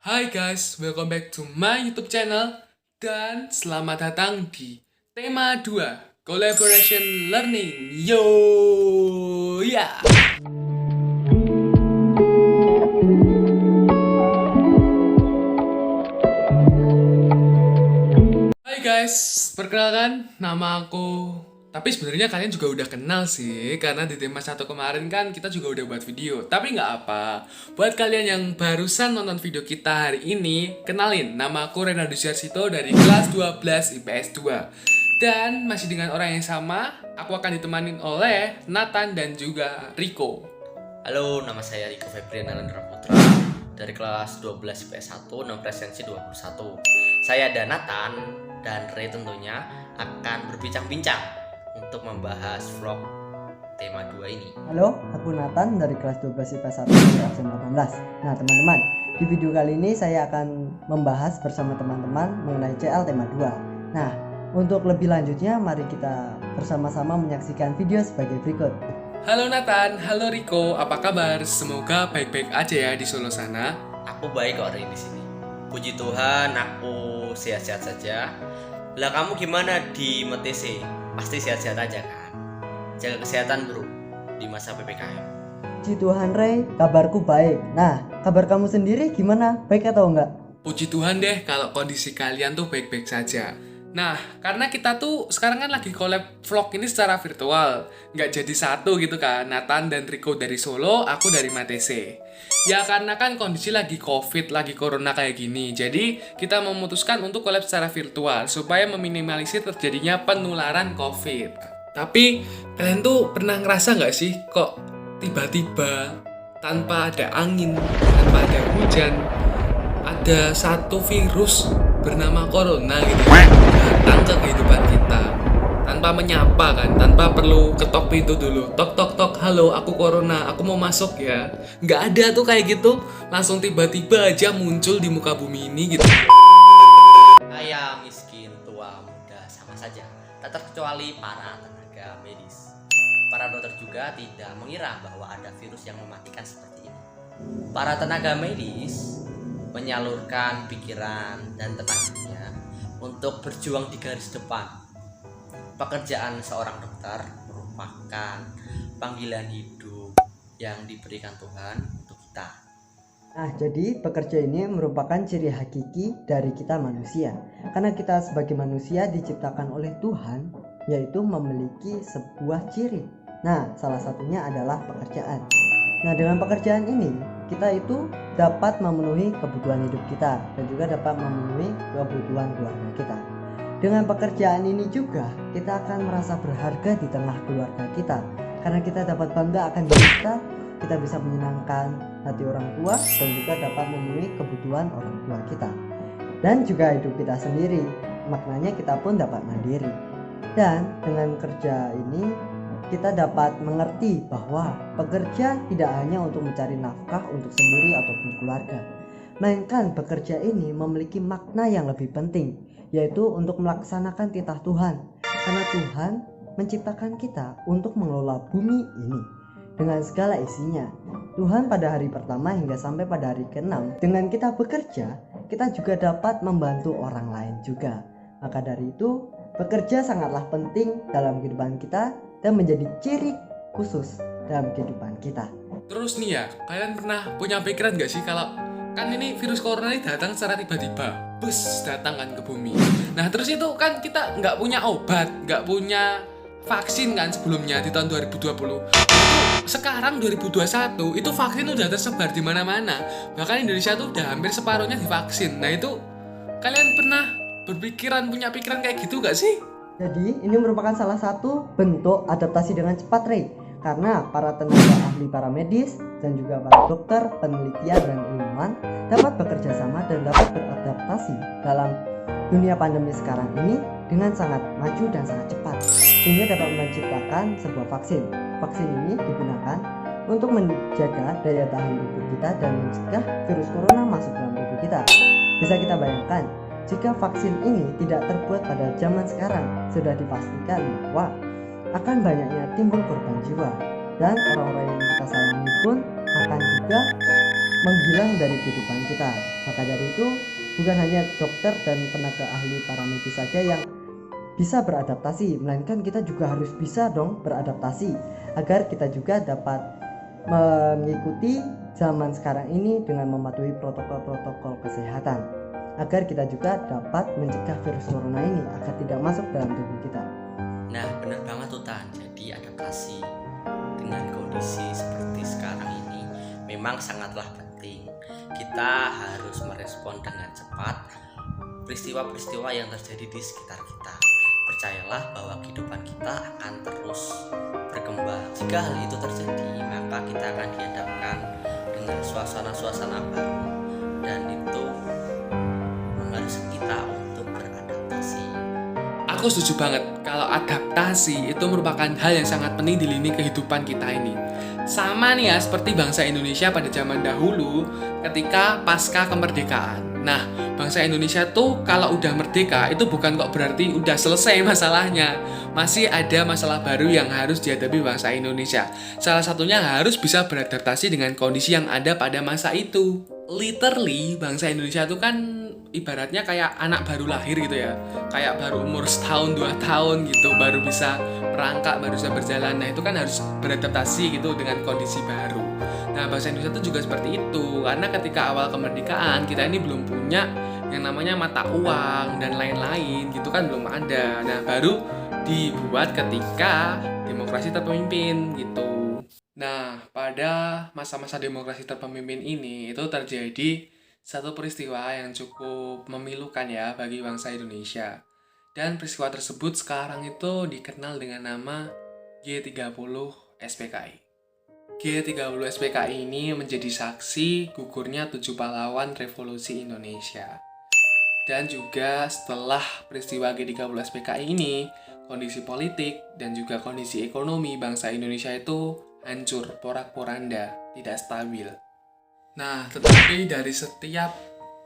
Hai guys, welcome back to my YouTube channel dan selamat datang di tema 2 Collaboration Learning. Yo, ya. Hai guys, perkenalkan nama aku. Tapi sebenarnya kalian juga udah kenal sih, karena di tema 1 kemarin kan kita juga udah buat video. Tapi nggak apa, buat kalian yang barusan nonton video kita hari ini, kenalin, nama aku Renaldo Siarsito dari kelas 12 IPS 2. Dan masih dengan orang yang sama, aku akan ditemanin oleh Nathan dan juga Rico. Halo, nama saya Rico Febrian Nalendra Putra dari kelas 12 IPS 1, nomor presensi 21. Saya dan Nathan dan Ray tentunya akan berbincang-bincang untuk membahas vlog tema 2 ini. Halo, aku Nathan dari kelas 12 IPS 1 dari absen 18. Nah teman-teman, di video kali ini saya akan membahas bersama teman-teman mengenai CL tema 2. Nah, untuk lebih lanjutnya mari kita bersama-sama menyaksikan video sebagai berikut. Halo Nathan, halo Rico, apa kabar? Semoga baik-baik aja ya di Solo sana. Aku baik kok Ray di sini. Puji Tuhan, aku sehat-sehat saja. Lah kamu gimana di MTC? Pasti sehat-sehat aja kan? Jaga kesehatan bro di masa PPKM. Puji Tuhan Ray, kabarku baik. Nah, kabar kamu sendiri gimana? Baik atau enggak? Puji Tuhan deh kalau kondisi kalian tuh baik-baik saja. Nah, karena kita tuh sekarang kan lagi collab vlog ini secara virtual. Nggak jadi satu gitu kan, Nathan dan Rico dari Solo, aku dari Matese. Ya karena kan kondisi lagi covid, lagi corona kayak gini. Jadi kita memutuskan untuk collab secara virtual supaya meminimalisir terjadinya penularan covid. Tapi kalian tuh pernah ngerasa nggak sih kok tiba-tiba tanpa ada angin, tanpa ada hujan, ada satu virus bernama corona gitu datang ke kehidupan kita tanpa menyapa kan, tanpa perlu ketok pintu dulu, tok tok tok, halo aku corona, aku mau masuk ya. Nggak ada tuh kayak gitu, langsung tiba-tiba aja muncul di muka bumi ini gitu. Kaya, miskin, tua, muda, sama saja. Tak terkecuali para tenaga medis. Para dokter juga tidak mengira bahwa ada virus yang mematikan seperti ini. Para tenaga medis menyalurkan pikiran dan tenaganya untuk berjuang di garis depan. Pekerjaan seorang dokter merupakan panggilan hidup yang diberikan Tuhan untuk kita. Nah, jadi pekerja ini merupakan ciri hakiki dari kita manusia. Karena kita sebagai manusia diciptakan oleh Tuhan, yaitu memiliki sebuah ciri. Nah, salah satunya adalah pekerjaan. Nah, dengan pekerjaan ini, kita itu dapat memenuhi kebutuhan hidup kita dan juga dapat memenuhi kebutuhan keluarga kita. Dengan pekerjaan ini juga, kita akan merasa berharga di tengah keluarga kita. Karena kita dapat bangga akan diri kita bisa menyenangkan hati orang tua dan juga dapat memenuhi kebutuhan orang tua kita. Dan juga hidup kita sendiri, maknanya kita pun dapat mandiri. Dan dengan kerja ini, kita dapat mengerti bahwa pekerja tidak hanya untuk mencari nafkah untuk sendiri ataupun keluarga, melainkan bekerja ini memiliki makna yang lebih penting, yaitu untuk melaksanakan titah Tuhan. Karena Tuhan menciptakan kita untuk mengelola bumi ini dengan segala isinya. Tuhan pada hari pertama hingga sampai pada hari ke-6, dengan kita bekerja, kita juga dapat membantu orang lain juga. Maka dari itu, bekerja sangatlah penting dalam kehidupan kita dan menjadi ciri khusus dalam kehidupan kita. Terus nih ya, kalian pernah punya pikiran gak sih kalau kan ini virus corona ini datang secara tiba-tiba, bus datang kan ke bumi. Nah terus itu kan kita nggak punya obat, nggak punya vaksin kan sebelumnya di tahun 2020. Sekarang 2021 itu vaksin udah tersebar di mana-mana. Bahkan Indonesia tuh udah hampir separuhnya divaksin. Nah itu kalian pernah punya pikiran kayak gitu gak sih? Jadi ini merupakan salah satu bentuk adaptasi dengan cepat Ray. Karena para tenaga ahli paramedis dan juga para dokter, penelitian dan ilmuwan dapat bekerja sama dan dapat beradaptasi dalam dunia pandemi sekarang ini dengan sangat maju dan sangat cepat, sehingga dapat menciptakan sebuah vaksin. Vaksin ini digunakan untuk menjaga daya tahan tubuh kita dan mencegah virus corona masuk dalam tubuh kita. Bisa kita bayangkan, jika vaksin ini tidak terbuat pada zaman sekarang, sudah dipastikan bahwa akan banyaknya timbul korban jiwa dan orang-orang yang kita sayangi pun akan juga menghilang dari kehidupan kita. Maka dari itu, bukan hanya dokter dan tenaga ahli paramedis saja yang bisa beradaptasi, melainkan kita juga harus bisa dong beradaptasi agar kita juga dapat mengikuti zaman sekarang ini dengan mematuhi protokol-protokol kesehatan, agar kita juga dapat mencegah virus corona ini agar tidak masuk dalam tubuh kita. Nah, benar banget tuh Tan. Jadi adaptasi dengan kondisi seperti sekarang ini memang sangatlah penting. Kita harus merespon dengan cepat peristiwa-peristiwa yang terjadi di sekitar kita. Percayalah bahwa kehidupan kita akan terus berkembang. Jika hal itu terjadi, maka kita akan dihadapkan dengan suasana-suasana baru, dan itu mengharuskan kita untuk beradaptasi. Aku setuju banget kalau adaptasi itu merupakan hal yang sangat penting di lini kehidupan kita ini. Sama nih ya seperti bangsa Indonesia pada zaman dahulu ketika pasca kemerdekaan. Nah, bangsa Indonesia tuh kalau udah merdeka itu bukan kok berarti udah selesai masalahnya. Masih ada masalah baru yang harus dihadapi bangsa Indonesia. Salah satunya harus bisa beradaptasi dengan kondisi yang ada pada masa itu. Literally, bangsa Indonesia tuh kan ibaratnya kayak anak baru lahir gitu ya, kayak baru umur setahun 2 tahun gitu, baru bisa merangkak, baru bisa berjalan. Nah itu kan harus beradaptasi gitu dengan kondisi baru. Nah bangsa Indonesia itu juga seperti itu, karena ketika awal kemerdekaan kita ini belum punya yang namanya mata uang dan lain-lain gitu kan, belum ada. Nah baru dibuat ketika demokrasi terpemimpin gitu. Nah pada masa-masa demokrasi terpemimpin ini itu terjadi satu peristiwa yang cukup memilukan ya bagi bangsa Indonesia. Dan peristiwa tersebut sekarang itu dikenal dengan nama G30 SPKI. G30 SPKI ini menjadi saksi gugurnya 7 pahlawan revolusi Indonesia. Dan juga setelah peristiwa G30 SPKI ini, kondisi politik dan juga kondisi ekonomi bangsa Indonesia itu hancur, porak-poranda, tidak stabil. Nah, tetapi dari setiap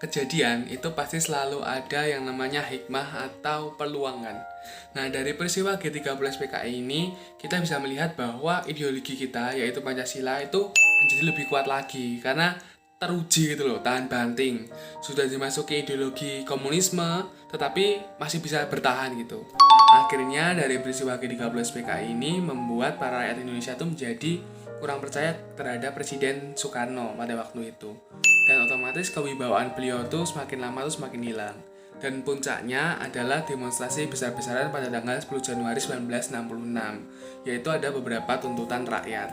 kejadian itu pasti selalu ada yang namanya hikmah atau peluangan. Nah, dari peristiwa G30 SPKI ini, kita bisa melihat bahwa ideologi kita, yaitu Pancasila, itu menjadi lebih kuat lagi. Karena teruji gitu loh, tahan banting. Sudah dimasuki ideologi komunisme, tetapi masih bisa bertahan gitu. Akhirnya dari peristiwa G30 SPKI ini membuat para rakyat Indonesia itu menjadi kurang percaya terhadap Presiden Soekarno pada waktu itu. Dan otomatis kewibawaan beliau tuh semakin lama tuh semakin hilang. Dan puncaknya adalah demonstrasi besar-besaran pada tanggal 10 Januari 1966, yaitu ada beberapa tuntutan rakyat.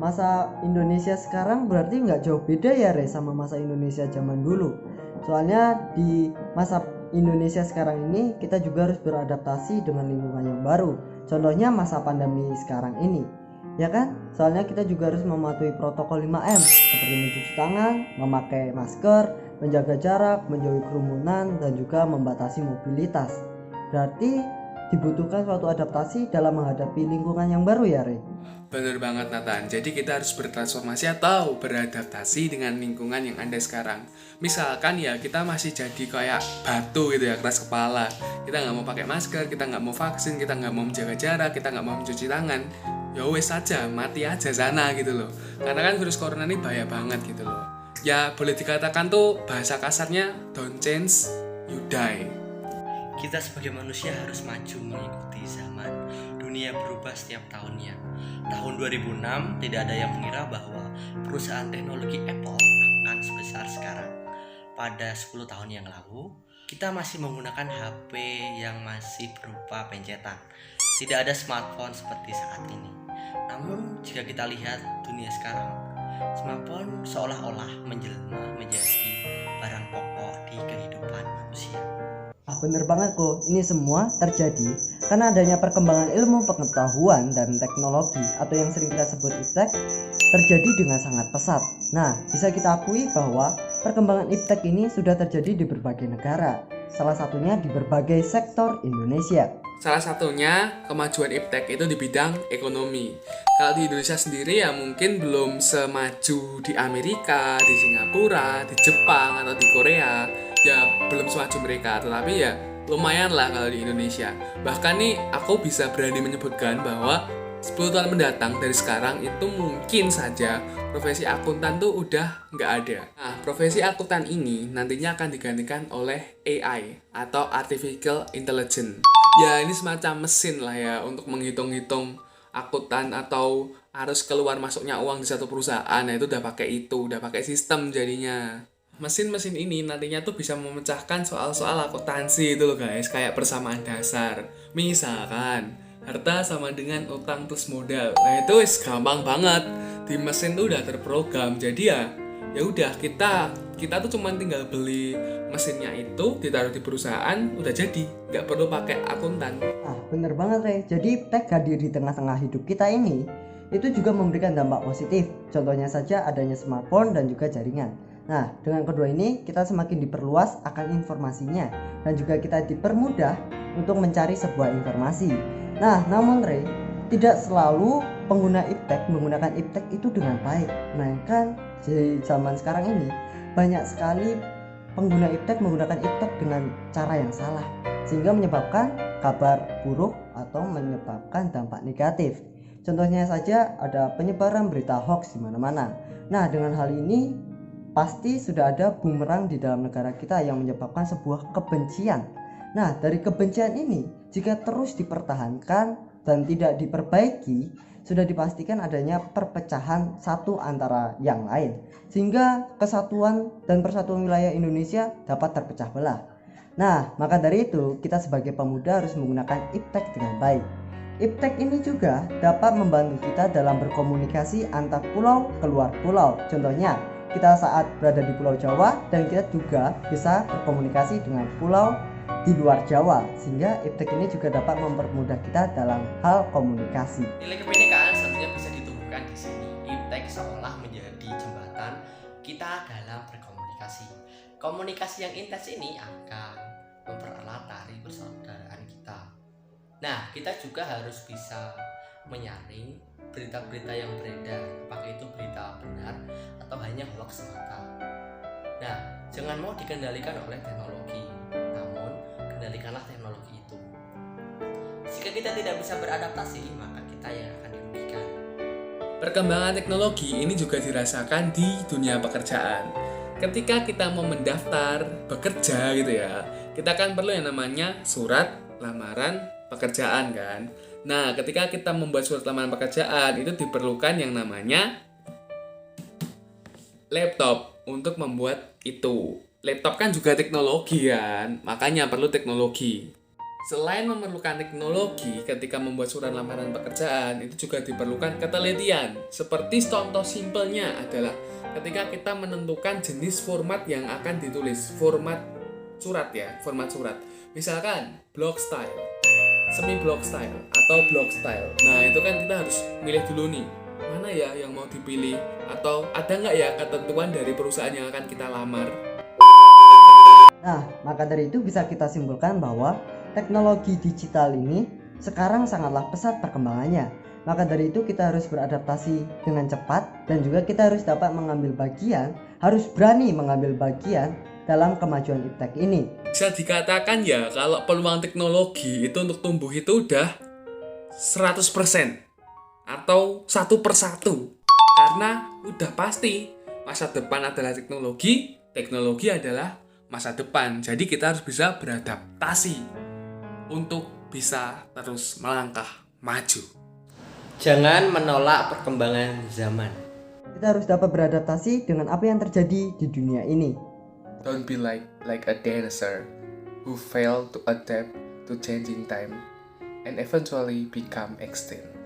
Masa Indonesia sekarang berarti nggak jauh beda ya Re sama masa Indonesia zaman dulu. Soalnya di masa Indonesia sekarang ini kita juga harus beradaptasi dengan lingkungan yang baru. Contohnya masa pandemi sekarang ini. Ya kan? Soalnya kita juga harus mematuhi protokol 5M seperti mencuci tangan, memakai masker, menjaga jarak, menjauhi kerumunan, dan juga membatasi mobilitas. Berarti dibutuhkan suatu adaptasi dalam menghadapi lingkungan yang baru ya, Re? Bener banget Nathan, jadi kita harus bertransformasi atau beradaptasi dengan lingkungan yang ada sekarang. Misalkan ya kita masih jadi kayak batu gitu ya, keras kepala. Kita nggak mau pakai masker, kita nggak mau vaksin, kita nggak mau menjaga jarak, kita nggak mau mencuci tangan. Ya wes saja, mati aja sana gitu loh. Karena kan virus corona ini bahaya banget gitu loh. Ya boleh dikatakan tuh bahasa kasarnya, don't change, you die. Kita sebagai manusia harus maju mengikuti zaman. Dunia berubah setiap tahunnya. Tahun 2006 tidak ada yang mengira bahwa perusahaan teknologi Apple akan sebesar sekarang. Pada 10 tahun yang lalu, kita masih menggunakan HP yang masih berupa pencetan. Tidak ada smartphone seperti saat ini. Namun jika kita lihat dunia sekarang, smartphone seolah-olah menjelma menjadi barang pokok di kehidupan manusia. Bener banget kok, ini semua terjadi karena adanya perkembangan ilmu pengetahuan dan teknologi atau yang sering kita sebut iptek terjadi dengan sangat pesat. Nah, bisa kita akui bahwa perkembangan iptek ini sudah terjadi di berbagai negara, salah satunya di berbagai sektor Indonesia. Salah satunya kemajuan iptek itu di bidang ekonomi. Kalau di Indonesia sendiri ya mungkin belum semaju di Amerika, di Singapura, di Jepang atau di Korea. Ya belum semaju mereka, tetapi ya lumayan lah kalau di Indonesia. Bahkan nih aku bisa berani menyebutkan bahwa 10 tahun mendatang dari sekarang itu mungkin saja profesi akuntan tuh udah nggak ada. Nah, profesi akuntan ini nantinya akan digantikan oleh AI atau Artificial Intelligence. Ya, ini semacam mesin lah ya untuk menghitung-hitung akuntan atau harus keluar masuknya uang di satu perusahaan. Nah, itu udah pakai sistem jadinya. Mesin-mesin ini nantinya tuh bisa memecahkan soal-soal akuntansi itu loh guys, kayak persamaan dasar. Misalkan harta sama dengan utang plus modal. Nah, itu gampang banget. Di mesin tuh udah terprogram. Jadi ya udah kita tuh cuma tinggal beli mesinnya itu, ditaruh di perusahaan, udah jadi. Nggak perlu pakai akuntan. Nah, bener banget Rey. Jadi iptek hadir di tengah-tengah hidup kita ini itu juga memberikan dampak positif. Contohnya saja adanya smartphone dan juga jaringan. Nah, dengan kedua ini kita semakin diperluas akan informasinya dan juga kita dipermudah untuk mencari sebuah informasi. Nah, namun Rey, tidak selalu pengguna iptek menggunakan iptek itu dengan baik. Melainkan di zaman sekarang ini banyak sekali pengguna iptek menggunakan iptek dengan cara yang salah, sehingga menyebabkan kabar buruk atau menyebabkan dampak negatif. Contohnya saja ada penyebaran berita hoax di mana-mana. Nah, dengan hal ini pasti sudah ada bumerang di dalam negara kita yang menyebabkan sebuah kebencian. Nah, dari kebencian ini jika terus dipertahankan dan tidak diperbaiki, sudah dipastikan adanya perpecahan satu antara yang lain, sehingga kesatuan dan persatuan wilayah Indonesia dapat terpecah belah. Nah, maka dari itu kita sebagai pemuda harus menggunakan iptek dengan baik. Iptek ini juga dapat membantu kita dalam berkomunikasi antar pulau ke luar pulau. Contohnya, kita saat berada di Pulau Jawa dan kita juga bisa berkomunikasi dengan pulau di luar Jawa, sehingga iptek ini juga dapat mempermudah kita dalam hal komunikasi. Nilai kebinekaan seharusnya bisa ditumbuhkan di sini. Iptek seolah menjadi jembatan kita dalam berkomunikasi. Komunikasi yang intens ini akan mempererat tali persaudaraan kita. Nah, kita juga harus bisa menyaring berita-berita yang beredar, apakah itu berita benar atau hanya hoax semata. Nah, jangan mau dikendalikan oleh teknologi, namun kendalikanlah teknologi itu. Jika kita tidak bisa beradaptasi, maka kita yang akan dirugikan. Perkembangan teknologi ini juga dirasakan di dunia pekerjaan. Ketika kita mau mendaftar bekerja gitu ya, kita kan perlu yang namanya surat lamaran pekerjaan kan. Nah, ketika kita membuat surat lamaran pekerjaan itu diperlukan yang namanya laptop untuk membuat itu. Laptop kan juga teknologi kan, makanya perlu teknologi. Selain memerlukan teknologi ketika membuat surat lamaran pekerjaan, itu juga diperlukan ketelitian. Seperti contoh simpelnya adalah ketika kita menentukan jenis format yang akan ditulis, format surat ya, format surat. Misalkan block style, semi block style atau block style. Nah, itu kan kita harus milih dulu nih, mana ya yang mau dipilih, atau ada nggak ya ketentuan dari perusahaan yang akan kita lamar. Nah, maka dari itu bisa kita simpulkan bahwa teknologi digital ini sekarang sangatlah pesat perkembangannya. Maka dari itu kita harus beradaptasi dengan cepat dan juga kita harus dapat mengambil bagian, harus berani mengambil bagian dalam kemajuan iptek ini. Bisa dikatakan ya kalau peluang teknologi itu untuk tumbuh itu udah 100% atau satu persatu. Karena udah pasti masa depan adalah teknologi, teknologi adalah masa depan. Jadi kita harus bisa beradaptasi untuk bisa terus melangkah maju. Jangan menolak perkembangan zaman. Kita harus dapat beradaptasi dengan apa yang terjadi di dunia ini. Don't be like a dinosaur who failed to adapt to changing time and eventually become extinct.